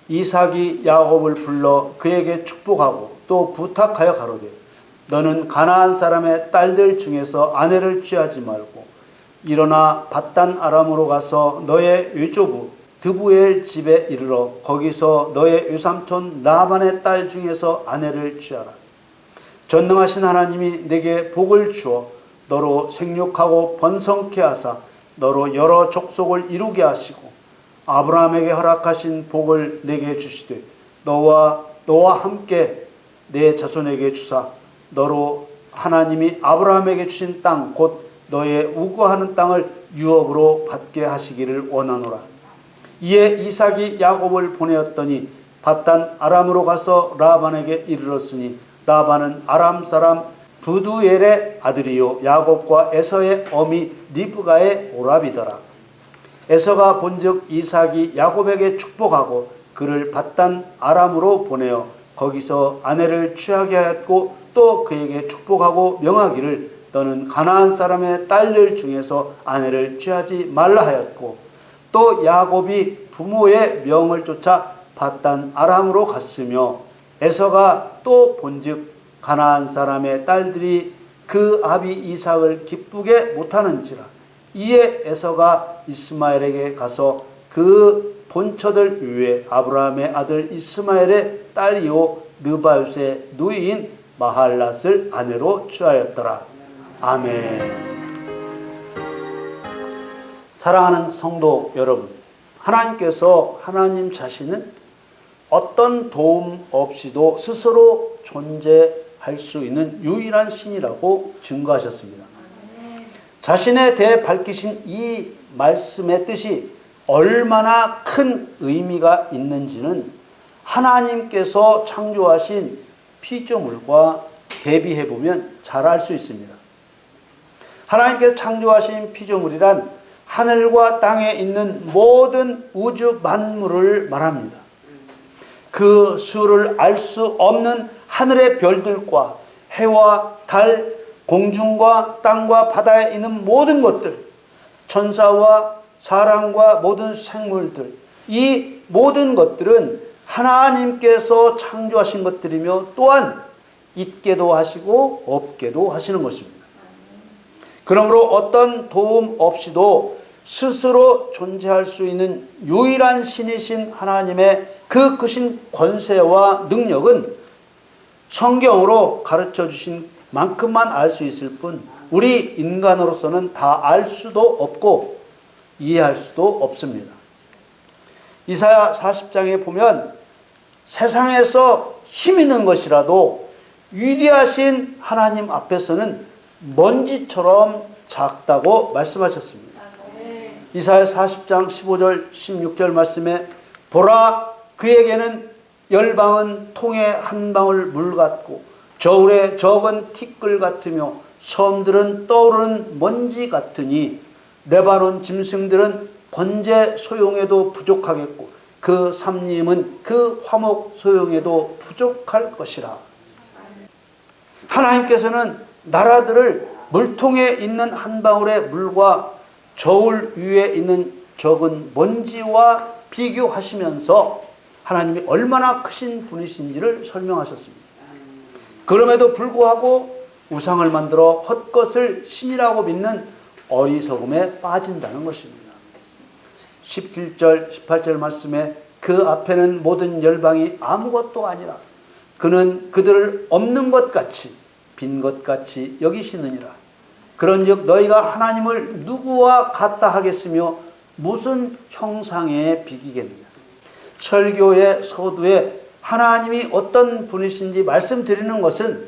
이삭이 야곱을 불러 그에게 축복하고 또 부탁하여 가로되 너는 가나안 사람의 딸들 중에서 아내를 취하지 말고 일어나 밧단 아람으로 가서 너의 외조부 드부엘 집에 이르러 거기서 너의 외삼촌 라반의 딸 중에서 아내를 취하라. 전능하신 하나님이 내게 복을 주어 너로 생육하고 번성케 하사 너로 여러 족속을 이루게 하시고 아브라함에게 허락하신 복을 내게 주시되 너와 함께 내 자손에게 주사 너로 하나님이 아브라함에게 주신 땅 곧 너의 우거하는 땅을 유업으로 받게 하시기를 원하노라. 이에 이삭이 야곱을 보내었더니 밧단 아람으로 가서 라반에게 이르렀으니 라반은 아람 사람 부두엘의 아들이요 야곱과 에서의 어미 리브가의 오라비더라. 에서가 본즉 이삭이 야곱에게 축복하고 그를 밧단 아람으로 보내어 거기서 아내를 취하게 하였고 또 그에게 축복하고 명하기를 너는 가나안 사람의 딸들 중에서 아내를 취하지 말라 하였고 또 야곱이 부모의 명을 쫓아 밧단 아람으로 갔으며 에서가 또 본즉 가나안 사람의 딸들이 그 아비 이삭을 기쁘게 못하는지라. 이에 에서가 이스마엘에게 가서 그 본처들 위에 아브라함의 아들 이스마엘의 딸이요 느바옅의 누이인 마할랏을 아내로 취하였더라. 아멘. 사랑하는 성도 여러분, 하나님께서 하나님 자신은 어떤 도움 없이도 스스로 존재할 수 있는 유일한 신이라고 증거하셨습니다. 자신에 대해 밝히신 이 말씀의 뜻이 얼마나 큰 의미가 있는지는 하나님께서 창조하신 피조물과 대비해보면 잘 알 수 있습니다. 하나님께서 창조하신 피조물이란 하늘과 땅에 있는 모든 우주 만물을 말합니다. 그 수를 알 수 없는 하늘의 별들과 해와 달, 공중과 땅과 바다에 있는 모든 것들, 천사와 사람과 모든 생물들, 이 모든 것들은 하나님께서 창조하신 것들이며 또한 있게도 하시고 없게도 하시는 것입니다. 그러므로 어떤 도움 없이도 스스로 존재할 수 있는 유일한 신이신 하나님의 그 크신 권세와 능력은 성경으로 가르쳐 주신 만큼만 알 수 있을 뿐 우리 인간으로서는 다 알 수도 없고 이해할 수도 없습니다. 이사야 40장에 보면 세상에서 힘 있는 것이라도 위대하신 하나님 앞에서는 먼지처럼 작다고 말씀하셨습니다. 이사야 40장 15절 16절 말씀에 보라 그에게는 열방은 통에 한 방울 물 같고 저울에 적은 티끌 같으며 섬들은 떠오르는 먼지 같으니 레바논 짐승들은 번제 소용에도 부족하겠고 그 삼림은 그 화목 소용에도 부족할 것이라. 하나님께서는 나라들을 물통에 있는 한 방울의 물과 저울 위에 있는 적은 먼지와 비교하시면서 하나님이 얼마나 크신 분이신지를 설명하셨습니다. 그럼에도 불구하고 우상을 만들어 헛것을 신이라고 믿는 어리석음에 빠진다는 것입니다. 17절 18절 말씀에 그 앞에는 모든 열방이 아무것도 아니라 그는 그들을 없는 것 같이 빈 것 같이 여기시느니라. 그런즉 너희가 하나님을 누구와 같다 하겠으며 무슨 형상에 비기겠느냐. 설교의 서두에 하나님이 어떤 분이신지 말씀드리는 것은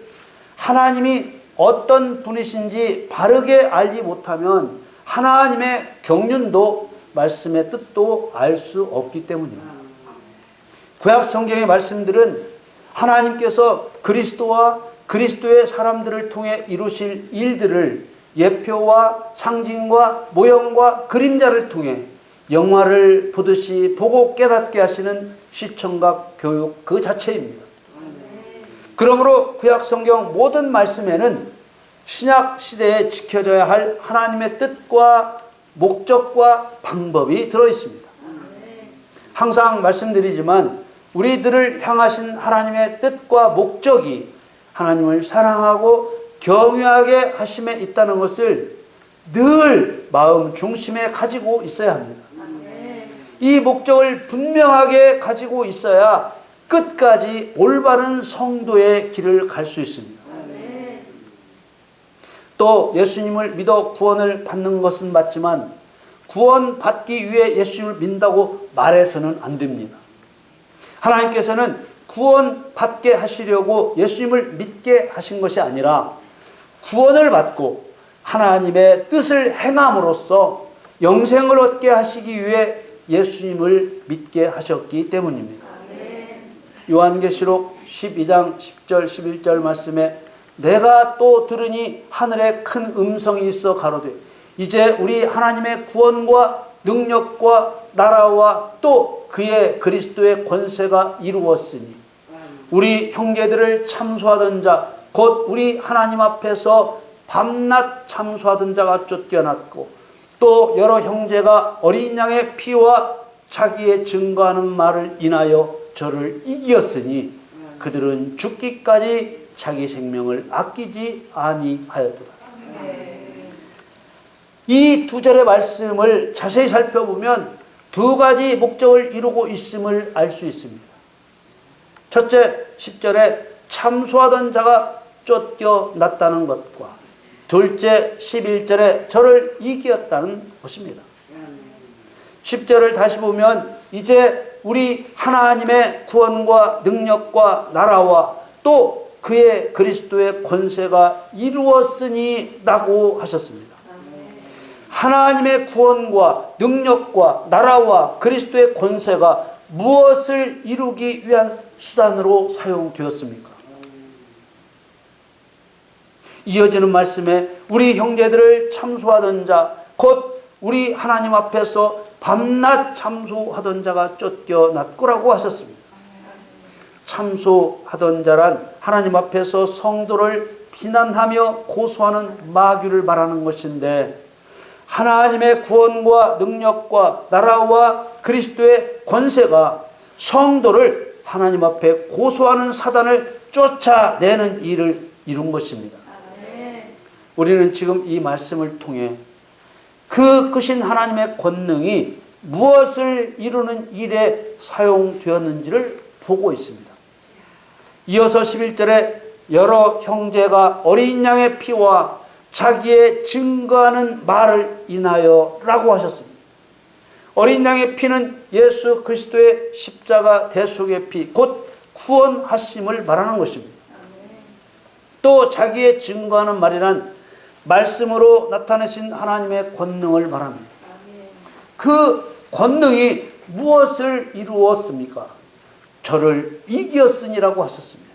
하나님이 어떤 분이신지 바르게 알지 못하면 하나님의 경륜도 말씀의 뜻도 알 수 없기 때문입니다. 구약 성경의 말씀들은 하나님께서 그리스도와 그리스도의 사람들을 통해 이루실 일들을 예표와 상징과 모형과 그림자를 통해 영화를 보듯이 보고 깨닫게 하시는 시청각 교육 그 자체입니다. 그러므로 구약 성경 모든 말씀에는 신약 시대에 지켜져야 할 하나님의 뜻과 목적과 방법이 들어 있습니다. 항상 말씀드리지만 우리들을 향하신 하나님의 뜻과 목적이 하나님을 사랑하고 경외하게 하심에 있다는 것을 늘 마음 중심에 가지고 있어야 합니다. 이 목적을 분명하게 가지고 있어야 끝까지 올바른 성도의 길을 갈 수 있습니다. 또 예수님을 믿어 구원을 받는 것은 맞지만 구원받기 위해 예수님을 믿는다고 말해서는 안 됩니다. 하나님께서는 구원받게 하시려고 예수님을 믿게 하신 것이 아니라 구원을 받고 하나님의 뜻을 행함으로써 영생을 얻게 하시기 위해 예수님을 믿게 하셨기 때문입니다. 요한계시록 12장 10절 11절 말씀에 내가 또 들으니 하늘에 큰 음성이 있어 가로되 이제 우리 하나님의 구원과 능력과 나라와 또 그의 그리스도의 권세가 이루었으니 우리 형제들을 참소하던 자 곧 우리 하나님 앞에서 밤낮 참소하던 자가 쫓겨났고 또 여러 형제가 어린 양의 피와 자기의 증거하는 말을 인하여 저를 이기었으니 그들은 죽기까지 자기 생명을 아끼지 아니하였도다. 이 두 절의 말씀을 자세히 살펴보면 두 가지 목적을 이루고 있음을 알 수 있습니다. 첫째 10절에 참소하던 자가 쫓겨났다는 것과 둘째 11절에 저를 이기었다는 것입니다. 10절을 다시 보면 이제 우리 하나님의 구원과 능력과 나라와 또 그의 그리스도의 권세가 이루었으니 라고 하셨습니다. 하나님의 구원과 능력과 나라와 그리스도의 권세가 무엇을 이루기 위한 수단으로 사용되었습니까? 이어지는 말씀에 우리 형제들을 참소하던 자 곧 우리 하나님 앞에서 밤낮 참소하던 자가 쫓겨났고라고 하셨습니다. 참소하던 자란 하나님 앞에서 성도를 비난하며 고소하는 마귀를 말하는 것인데 하나님의 구원과 능력과 나라와 그리스도의 권세가 성도를 하나님 앞에 고소하는 사단을 쫓아내는 일을 이룬 것입니다. 우리는 지금 이 말씀을 통해 그 크신 하나님의 권능이 무엇을 이루는 일에 사용되었는지를 보고 있습니다. 이어서 11절에 여러 형제가 어린 양의 피와 자기의 증거하는 말을 인하여 라고 하셨습니다. 어린 양의 피는 예수 그리스도의 십자가 대속의 피, 곧 구원하심을 말하는 것입니다. 또 자기의 증거하는 말이란 말씀으로 나타내신 하나님의 권능을 말합니다. 그 권능이 무엇을 이루었습니까? 저를 이기었으니라고 하셨습니다.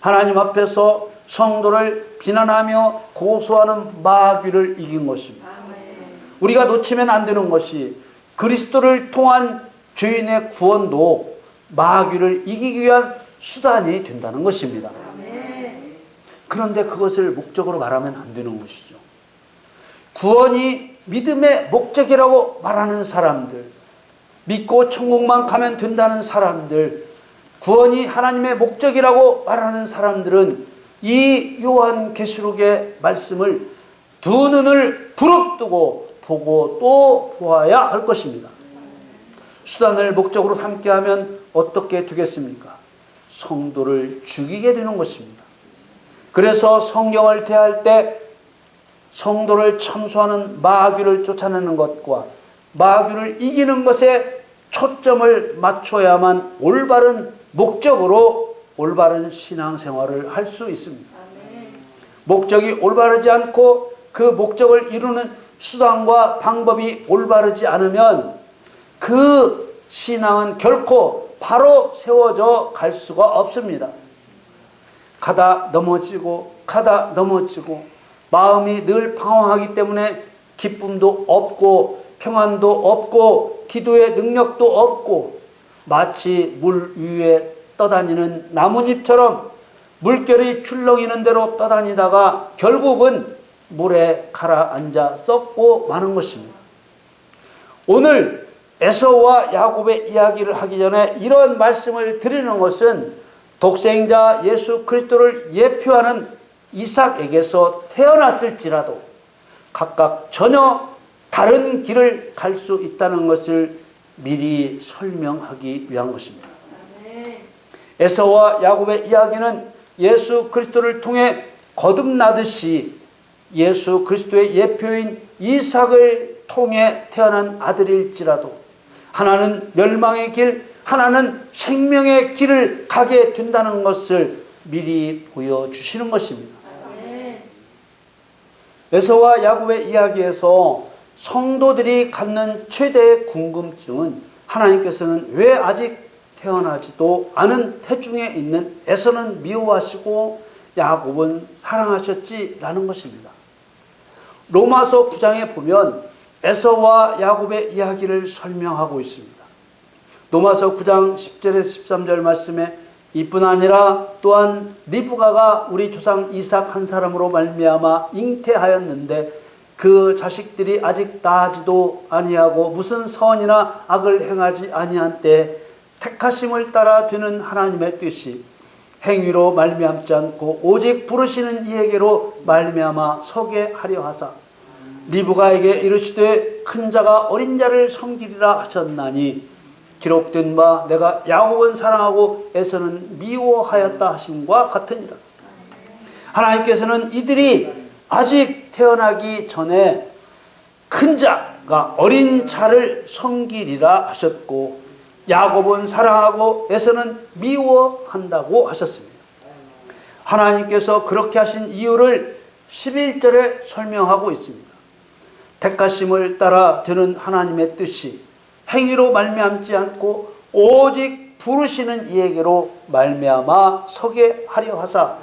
하나님 앞에서 성도를 비난하며 고소하는 마귀를 이긴 것입니다. 우리가 놓치면 안 되는 것이 그리스도를 통한 죄인의 구원도 마귀를 이기기 위한 수단이 된다는 것입니다. 그런데 그것을 목적으로 말하면 안 되는 것이죠. 구원이 믿음의 목적이라고 말하는 사람들, 믿고 천국만 가면 된다는 사람들, 구원이 하나님의 목적이라고 말하는 사람들은 이 요한계시록의 말씀을 두 눈을 부릅뜨고 보고 또 보아야 할 것입니다. 수단을 목적으로 삼게하면 어떻게 되겠습니까? 성도를 죽이게 되는 것입니다. 그래서 성경을 대할 때 성도를 참소하는 마귀를 쫓아내는 것과 마귀를 이기는 것에 초점을 맞춰야만 올바른 목적으로 올바른 신앙생활을 할 수 있습니다. 목적이 올바르지 않고 그 목적을 이루는 수단과 방법이 올바르지 않으면 그 신앙은 결코 바로 세워져 갈 수가 없습니다. 가다 넘어지고 마음이 늘 방황하기 때문에 기쁨도 없고 평안도 없고 기도의 능력도 없고 마치 물 위에 떠다니는 나뭇잎처럼 물결이 출렁이는 대로 떠다니다가 결국은 물에 가라앉아 썩고 마는 것입니다. 오늘 에서와 야곱의 이야기를 하기 전에 이런 말씀을 드리는 것은 독생자 예수 그리스도를 예표하는 이삭에게서 태어났을지라도 각각 전혀 다른 길을 갈 수 있다는 것을 미리 설명하기 위한 것입니다. 에서와 야곱의 이야기는 예수 그리스도를 통해 거듭나듯이 예수 그리스도의 예표인 이삭을 통해 태어난 아들일지라도 하나는 멸망의 길, 하나는 생명의 길을 가게 된다는 것을 미리 보여주시는 것입니다. 에서와 야곱의 이야기에서 성도들이 갖는 최대의 궁금증은 하나님께서는 왜 아직 태어나지도 않은 태중에 있는 에서는 미워하시고 야곱은 사랑하셨지라는 것입니다. 로마서 9장에 보면 에서와 야곱의 이야기를 설명하고 있습니다. 로마서 9장 10절에서 13절 말씀에 이뿐 아니라 또한 리브가가 우리 조상 이삭 한 사람으로 말미암아 잉태하였는데 그 자식들이 아직 낳지도 아니하고 무슨 선이나 악을 행하지 아니한 때 택하심을 따라 되는 하나님의 뜻이 행위로 말미암지 않고 오직 부르시는 이에게로 말미암아 서게 하려 하사 리브가에게 이르시되 큰 자가 어린 자를 섬기리라 하셨나니 기록된 바 내가 야곱은 사랑하고 에서는 미워하였다 하심과 같으니라. 하나님께서는 이들이 아직 태어나기 전에 큰 자가 어린 자를 섬기리라 하셨고 야곱은 사랑하고 에서는 미워한다고 하셨습니다. 하나님께서 그렇게 하신 이유를 11절에 설명하고 있습니다. 택하심을 따라 되는 하나님의 뜻이 행위로 말미암지 않고 오직 부르시는 이에게로 말미암아 서게 하려 하사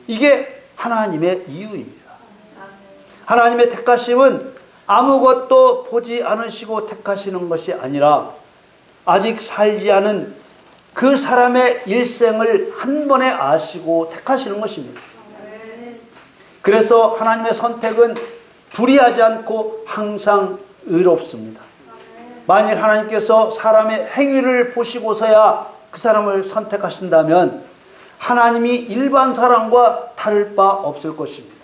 이게 하나님의 이유입니다. 하나님의 택하심은 아무것도 보지 않으시고 택하시는 것이 아니라 아직 살지 않은 그 사람의 일생을 한 번에 아시고 택하시는 것입니다. 그래서 하나님의 선택은 불의하지 않고 항상 의롭습니다. 만일 하나님께서 사람의 행위를 보시고서야 그 사람을 선택하신다면 하나님이 일반 사람과 다를 바 없을 것입니다.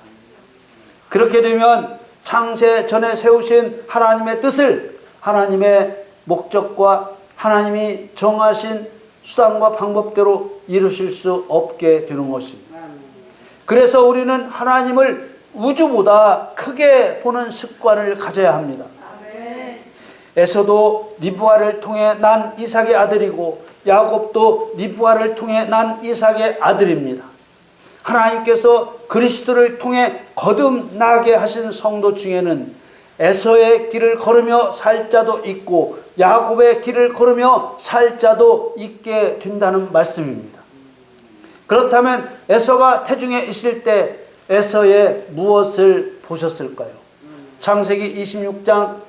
그렇게 되면 창세 전에 세우신 하나님의 뜻을 하나님의 목적과 하나님이 정하신 수단과 방법대로 이루실 수 없게 되는 것입니다. 그래서 우리는 하나님을 우주보다 크게 보는 습관을 가져야 합니다. 에서도 리브가를 통해 난 이삭의 아들이고 야곱도 리브가를 통해 난 이삭의 아들입니다. 하나님께서 그리스도를 통해 거듭나게 하신 성도 중에는 에서의 길을 걸으며 살 자도 있고 야곱의 길을 걸으며 살 자도 있게 된다는 말씀입니다. 그렇다면 에서가 태중에 있을 때 에서의 무엇을 보셨을까요? 창세기 26장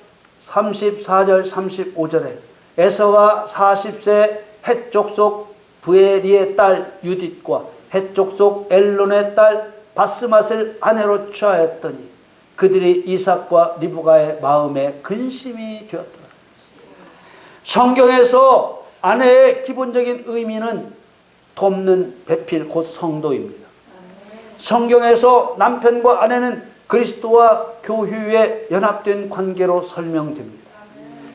34절 35절에 에서가 40세 헷 족속 부에리의 딸 유딧과 헷 족속 엘론의 딸 바스맛을 아내로 취하였더니 그들이 이삭과 리브가의 마음에 근심이 되었더라. 성경에서 아내의 기본적인 의미는 돕는 배필 곧 성도입니다. 성경에서 남편과 아내는 그리스도와 교회에 연합된 관계로 설명됩니다.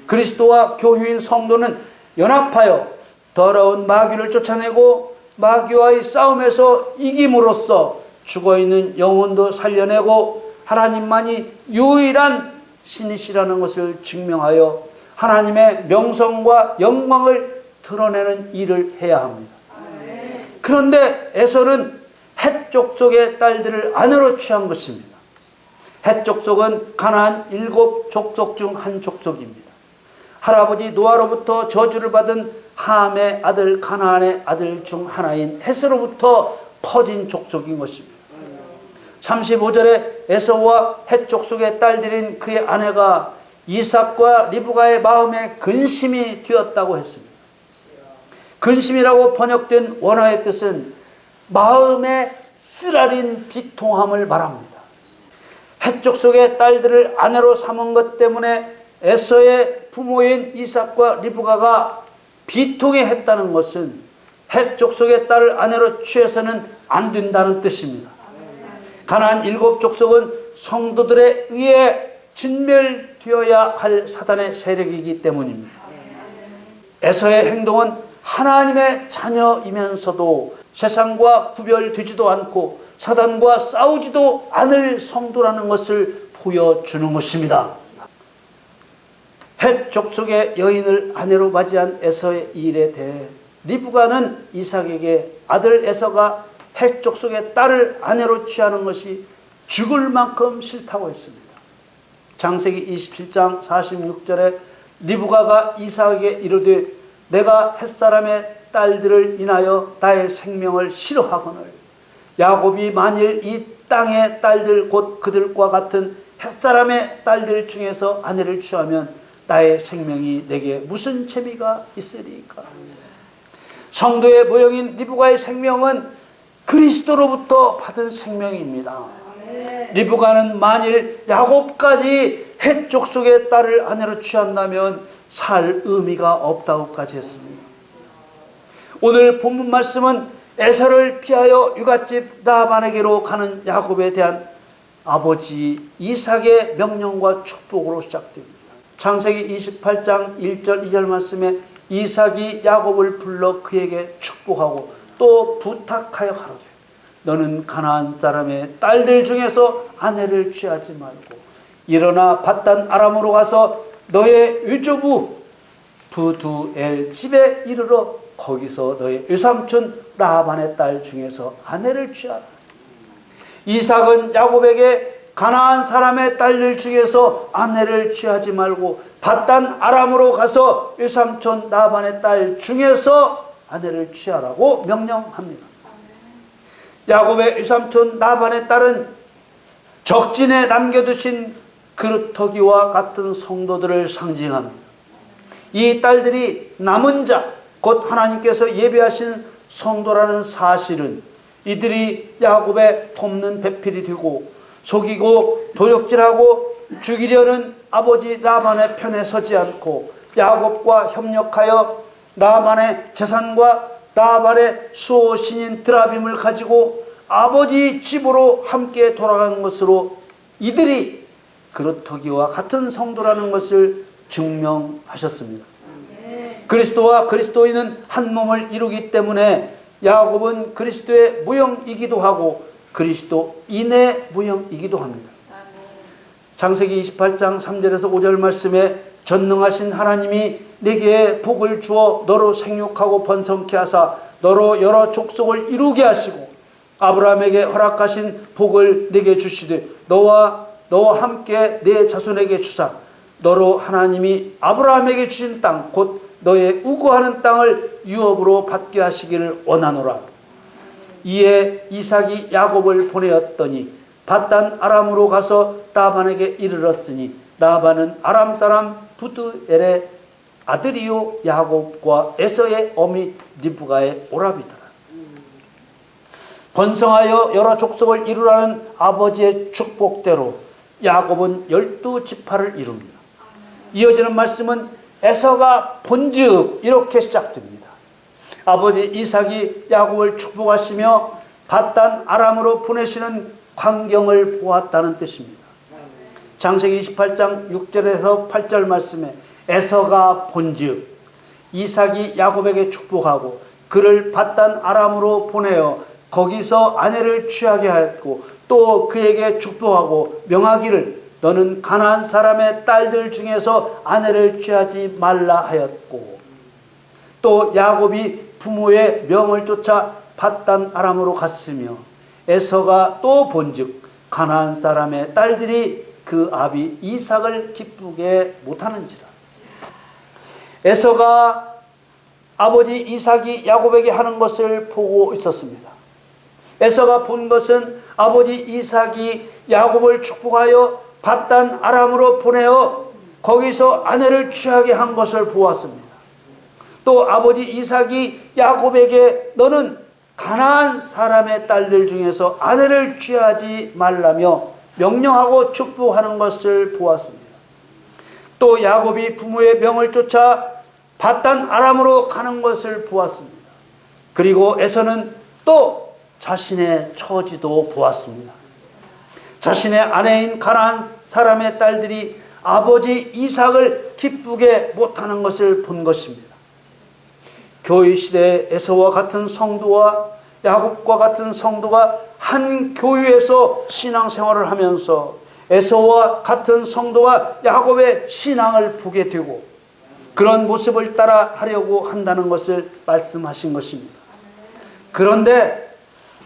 그리스도와 교회인 성도는 연합하여 더러운 마귀를 쫓아내고 마귀와의 싸움에서 이김으로써 죽어있는 영혼도 살려내고 하나님만이 유일한 신이시라는 것을 증명하여 하나님의 명성과 영광을 드러내는 일을 해야 합니다. 그런데 에서는 헷 족속의 딸들을 아내로 취한 것입니다. 헷 족속은 가나안 7 족속 중 한 족속입니다. 할아버지 노아로부터 저주를 받은 함의 아들 가나안의 아들 중 하나인 헷으로부터 퍼진 족속인 것입니다. 35절에 에서와 헷 족속의 딸들인 그의 아내가 이삭과 리브가의 마음에 근심이 되었다고 했습니다. 근심이라고 번역된 원어의 뜻은 마음에 쓰라린 비통함을 말합니다. 헷 족속의 딸들을 아내로 삼은 것 때문에 에서의 부모인 이삭과 리브가가 비통해 했다는 것은 헷 족속의 딸을 아내로 취해서는 안 된다는 뜻입니다. 가나안 7 족속은 성도들에 의해 진멸되어야 할 사단의 세력이기 때문입니다. 에서의 행동은 하나님의 자녀이면서도 세상과 구별되지도 않고 사단과 싸우지도 않을 성도라는 것을 보여주는 것입니다. 헷 족속의 여인을 아내로 맞이한 에서의 일에 대해 리브가는 이삭에게 아들 에서가 헷 족속의 딸을 아내로 취하는 것이 죽을 만큼 싫다고 했습니다. 창세기 27장 46절에 리브가가 이삭에게 이르되 내가 헷사람의 딸들을 인하여 나의 생명을 싫어하거늘 야곱이 만일 이 땅의 딸들 곧 그들과 같은 헷사람의 딸들 중에서 아내를 취하면 나의 생명이 내게 무슨 재미가 있으리까. 성도의 모형인 리브가의 생명은 그리스도로부터 받은 생명입니다. 리브가는 만일 야곱까지 헷 족속의 딸을 아내로 취한다면 살 의미가 없다고까지 했습니다. 오늘 본문 말씀은 에서를 피하여 유갓집 라반에게로 가는 야곱에 대한 아버지 이삭의 명령과 축복으로 시작됩니다. 창세기 28장 1절 2절 말씀에 이삭이 야곱을 불러 그에게 축복하고 또 부탁하여 가로되 너는 가나안 사람의 딸들 중에서 아내를 취하지 말고 일어나 밧단 아람으로 가서 너의 유조부 부두엘 집에 이르러 거기서 너의 외삼촌 라반의 딸 중에서 아내를 취하라. 이삭은 야곱에게 가나안 사람의 딸들 중에서 아내를 취하지 말고 밧단 아람으로 가서 외삼촌 라반의 딸 중에서 아내를 취하라고 명령합니다. 야곱의 외삼촌 라반의 딸은 적진에 남겨두신 그루터기와 같은 성도들을 상징합니다. 이 딸들이 남은 자, 곧 하나님께서 예배하신 성도라는 사실은 이들이 야곱의 돕는 배필이 되고 속이고 도적질하고 죽이려는 아버지 라반의 편에 서지 않고 야곱과 협력하여 라반의 재산과 라반의 수호신인 드라빔을 가지고 아버지 집으로 함께 돌아간 것으로 이들이 그루터기와 같은 성도라는 것을 증명하셨습니다. 그리스도와 그리스도인은 한 몸을 이루기 때문에 야곱은 그리스도의 모형이기도 하고 그리스도인의 모형이기도 합니다. 창세기 28장 3절에서 5절 말씀에 전능하신 하나님이 내게 복을 주어 너로 생육하고 번성케 하사 너로 여러 족속을 이루게 하시고 아브라함에게 허락하신 복을 내게 주시되 너와 함께 내 자손에게 주사 너로 하나님이 아브라함에게 주신 땅 곧 너의 우거하는 땅을 유업으로 받게 하시기를 원하노라. 이에 이삭이 야곱을 보내었더니 밧단 아람으로 가서 라반에게 이르렀으니 라반은 아람 사람 부두엘의 아들이요 야곱과 에서의 어미 리브가의 오라비더라. 번성하여 여러 족속을 이루라는 아버지의 축복대로 야곱은 12지파를 이룹니다. 이어지는 말씀은 에서가 본즉 이렇게 시작됩니다. 아버지 이삭이 야곱을 축복하시며 밧단 아람으로 보내시는 광경을 보았다는 뜻입니다. 창세기 28장 6절에서 8절 말씀에 에서가 본즉 이삭이 야곱에게 축복하고 그를 밧단 아람으로 보내어 거기서 아내를 취하게 하였고 또 그에게 축복하고 명하기를 너는 가나안 사람의 딸들 중에서 아내를 취하지 말라 하였고 또 야곱이 부모의 명을 쫓아 밧단 아람으로 갔으며 에서가 또 본즉 가나안 사람의 딸들이 그 아비 이삭을 기쁘게 못하는지라. 에서가 아버지 이삭이 야곱에게 하는 것을 보고 있었습니다. 에서가 본 것은 아버지 이삭이 야곱을 축복하여 밧단 아람으로 보내어 거기서 아내를 취하게 한 것을 보았습니다. 또 아버지 이삭이 야곱에게 너는 가나안 사람의 딸들 중에서 아내를 취하지 말라며 명령하고 축복하는 것을 보았습니다. 또 야곱이 부모의 명을 쫓아 밧단 아람으로 가는 것을 보았습니다. 그리고 에서는 또 자신의 처지도 보았습니다. 자신의 아내인 가나안 사람의 딸들이 아버지 이삭을 기쁘게 못하는 것을 본 것입니다. 교회 시대에 에서와 같은 성도와 야곱과 같은 성도가 한 교회에서 신앙생활을 하면서 에서와 같은 성도와 야곱의 신앙을 보게 되고 그런 모습을 따라 하려고 한다는 것을 말씀하신 것입니다. 그런데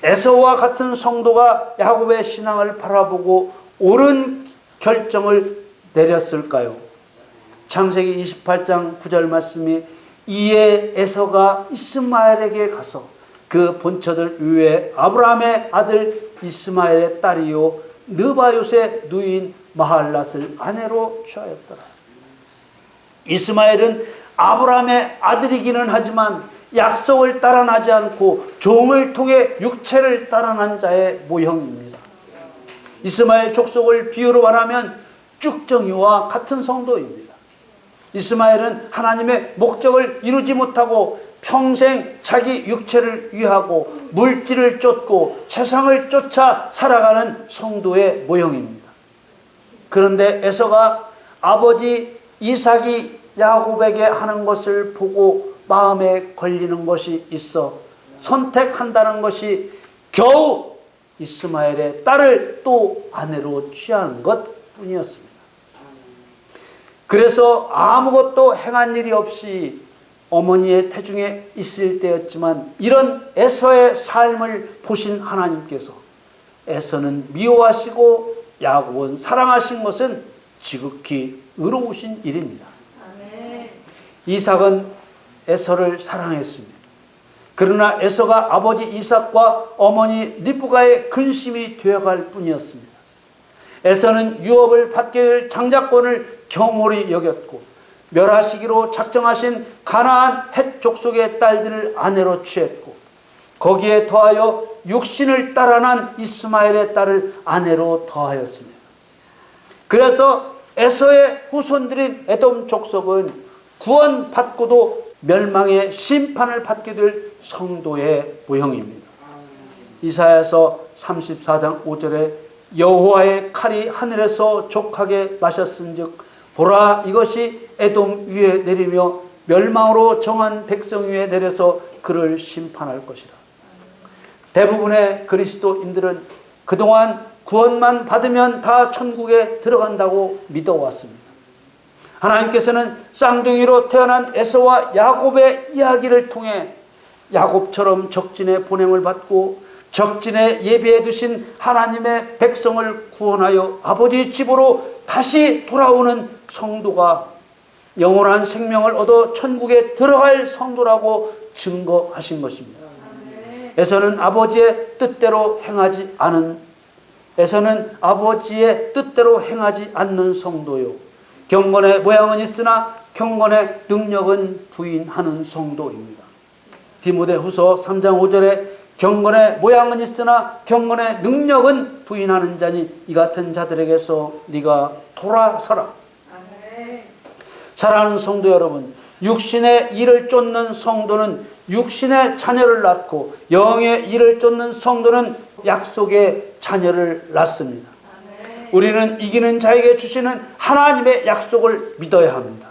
에서와 같은 성도가 야곱의 신앙을 바라보고 옳은 결정을 내렸을까요? 창세기 28장 9절 말씀이 이에 에서가 이스마엘에게 가서 그 본처들 위에 아브라함의 아들 이스마엘의 딸이요 느바요의 누이인 마할랏을 아내로 취하였더라. 이스마엘은 아브라함의 아들이기는 하지만 약속을 따라나지 않고 종을 통해 육체를 따라난 자의 모형입니다. 이스마엘 족속을 비유로 말하면 쭉정이와 같은 성도입니다. 이스마엘은 하나님의 목적을 이루지 못하고 평생 자기 육체를 위하고 물질을 쫓고 세상을 쫓아 살아가는 성도의 모형입니다. 그런데 에서가 아버지 이삭이 야곱에게 하는 것을 보고 마음에 걸리는 것이 있어 선택한다는 것이 겨우 이스마엘의 딸을 또 아내로 취한 것뿐이었습니다. 그래서 아무것도 행한 일이 없이 어머니의 태중에 있을 때였지만 이런 에서의 삶을 보신 하나님께서 에서는 미워하시고 야곱은 사랑하신 것은 지극히 의로우신 일입니다. 아멘. 이삭은 에서를 사랑했습니다. 그러나 에서가 아버지 이삭과 어머니 리브가의 근심이 되어갈 뿐이었습니다. 에서는 유업을 받게 될 장자권을 경홀히 여겼고 멸하시기로 작정하신 가나안 헷 족속의 딸들을 아내로 취했고 거기에 더하여 육신을 따라난 이스마엘의 딸을 아내로 더하였습니다. 그래서 에서의 후손들인 에돔 족속은 구원받고도 멸망의 심판을 받게 될 성도의 모형입니다. 이사야서 34장 5절에 여호와의 칼이 하늘에서 족하게 마셨은즉 보라 이것이 에돔 위에 내리며 멸망으로 정한 백성 위에 내려서 그를 심판할 것이라. 대부분의 그리스도인들은 그동안 구원만 받으면 다 천국에 들어간다고 믿어왔습니다. 하나님께서는 쌍둥이로 태어난 에서와 야곱의 이야기를 통해 야곱처럼 적진의 보냄을 받고 적진에 예비해 두신 하나님의 백성을 구원하여 아버지 집으로 다시 돌아오는 성도가 영원한 생명을 얻어 천국에 들어갈 성도라고 증거하신 것입니다. 에서는 아버지의 뜻대로 행하지 않는 성도요 경건의 모양은 있으나 경건의 능력은 부인하는 성도입니다. 디모데후서 3장 5절에 경건의 모양은 있으나 경건의 능력은 부인하는 자니 이 같은 자들에게서 네가 돌아서라. 사랑하는 성도 여러분, 육신의 일을 쫓는 성도는 육신의 자녀를 낳고 영의 일을 쫓는 성도는 약속의 자녀를 낳습니다. 우리는 이기는 자에게 주시는 하나님의 약속을 믿어야 합니다.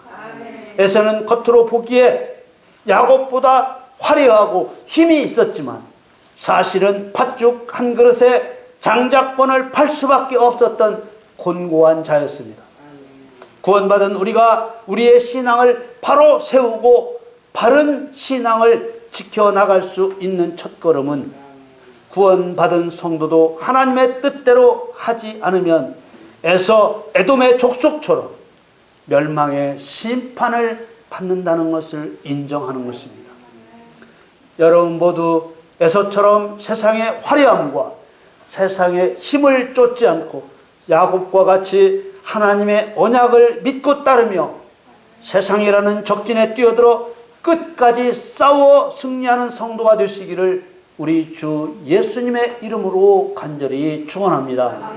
에서는 겉으로 보기에 야곱보다 화려하고 힘이 있었지만 사실은 팥죽 한 그릇에 장자권을 팔 수밖에 없었던 곤고한 자였습니다. 구원받은 우리가 우리의 신앙을 바로 세우고 바른 신앙을 지켜나갈 수 있는 첫걸음은 구원받은 성도도 하나님의 뜻대로 하지 않으면 에돔의 족속처럼 멸망의 심판을 받는다는 것을 인정하는 것입니다. 여러분 모두 에서처럼 세상의 화려함과 세상의 힘을 쫓지 않고 야곱과 같이 하나님의 언약을 믿고 따르며 세상이라는 적진에 뛰어들어 끝까지 싸워 승리하는 성도가 되시기를 우리 주 예수님의 이름으로 간절히 축원합니다.